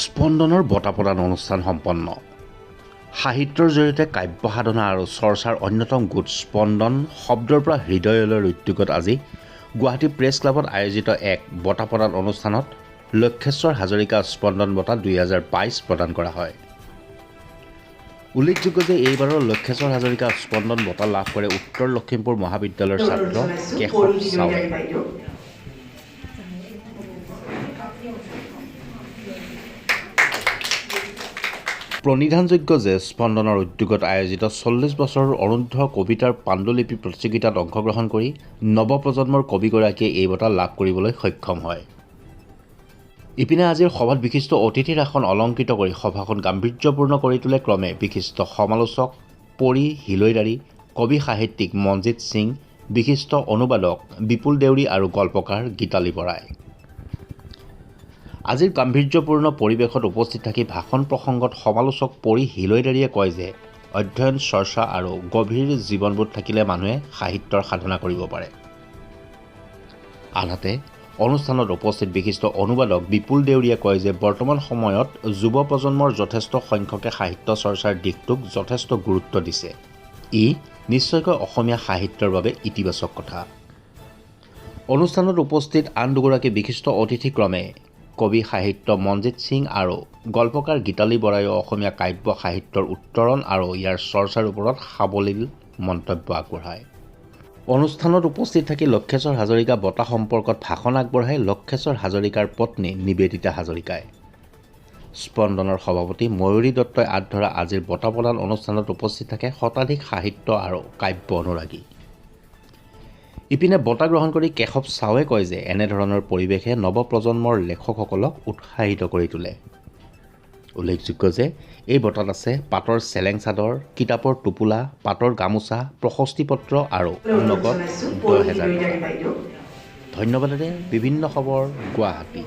স্পন্দনৰ বঁটা প্ৰদান অনুষ্ঠান সম্পন্ন। সাহিত্যৰ জৰিয়তে কাব্য সাধনা আৰু চৰ্চাৰ অন্যতম গোট স্পন্দন শব্দৰ পৰা হৃদয়লৈ উদ্যোগত আজি গুৱাহাটী প্ৰেছ ক্লাবত আয়োজিত এক বঁটা প্ৰদান অনুষ্ঠানত লক্ষেশ্বৰ হাজৰিকা স্পন্দন বঁটা 2022 প্ৰদান কৰা হয়। উল্লেখযোগ্য যে এইবাৰৰ লক্ষেশ্বৰ হাজৰিকা স্পন্দন বঁটা লাভ কৰে উত্তৰ লখিমপুৰ মহাবিদ্যালয়ৰ ছাত্ৰ কেশৱ চাৱে। প্ৰণিধানযোগ্য যে স্পন্দনৰ উদ্যোগত আয়োজিত 40 বছৰৰ অৰুদ্ধ কবিতাৰ পাণ্ডুলিপি প্ৰতিযোগিতাত অংশগ্ৰহণ কৰি নৱপ্ৰজন্মৰ কবিগৰাকীয়ে এই বঁটা লাভ কৰিবলৈ সক্ষম হয়। ইপিনে আজিৰ সভাত বিশিষ্ট অতিথিৰ আসন অলংকৃত কৰি সভাখন গাম্ভীৰ্যপূৰ্ণ কৰি তোলে ক্ৰমে বিশিষ্ট সমালোচক পৰি হিলৈদাৰী, কবি সাহিত্যিক মনজিৎ সিং, বিশিষ্ট অনুবাদক বিপুল দেউৰী আৰু গল্পকাৰ গীতালী বৰাই। আজিৰ গাম্ভীৰ্যপূৰ্ণ পৰিৱেশত উপস্থিত থাকি ভাষণ প্ৰসংগত সমালোচক পৰি হিলৈদাৰীয়ে কয় যে অধ্যয়ন, চৰ্চা আৰু গভীৰ জীৱনবোধ থাকিলে মানুহে সাহিত্যৰ সাধনা কৰিব পাৰে। আনহাতে অনুষ্ঠানত উপস্থিত বিশিষ্ট অনুবাদক বিপুল দেউৰীয়ে কয় যে বৰ্তমান সময়ত যুৱ প্ৰজন্মৰ যথেষ্ট সংখ্যকে সাহিত্য চৰ্চাৰ দিশটোক যথেষ্ট গুৰুত্ব দিছে। ই নিশ্চয়কৈ অসমীয়া সাহিত্যৰ বাবে ইতিবাচক কথা। অনুষ্ঠানত উপস্থিত আন দুগৰাকী বিশিষ্ট অতিথি ক্ৰমে কবি সাহিত্য মনজিৎ সিং আৰু গল্পকাৰ গীতালী বৰাইও অসমীয়া কাব্য সাহিত্যৰ উত্তৰণ আৰু ইয়াৰ চৰ্চাৰ ওপৰত সাৱলীল মন্তব্য আগবঢ়ায়। অনুষ্ঠানত উপস্থিত থাকি লক্ষেশ্বৰ হাজৰিকা বঁটা সম্পৰ্কত ভাষণ আগবঢ়াই লক্ষেশ্বৰ হাজৰিকাৰ পত্নী নিবেদিতা হাজৰিকাই। স্পন্দনৰ সভাপতি ময়ূৰী দত্তই আগধৰা আজিৰ বঁটা প্ৰদান অনুষ্ঠানত উপস্থিত থাকে শতাধিক সাহিত্য আৰু কাব্য অনুৰাগী। ইপিনে বঁটা গ্ৰহণ কৰি কেশৱ চাৱে কয় যে এনেধৰণৰ পৰিৱেশে নৱপ্ৰজন্মৰ লেখকসকলক উৎসাহিত কৰি তোলে। উল্লেখযোগ্য যে এই বঁটাত আছে পাটৰ চেলেং চাদৰ, কিতাপৰ টোপোলা, পাটৰ গামোচা, প্ৰশস্তিপত্ৰ আৰু নগদ 10,000 টকা। ধন্যবাদেৰে বিভিন্ন খবৰ, গুৱাহাটী।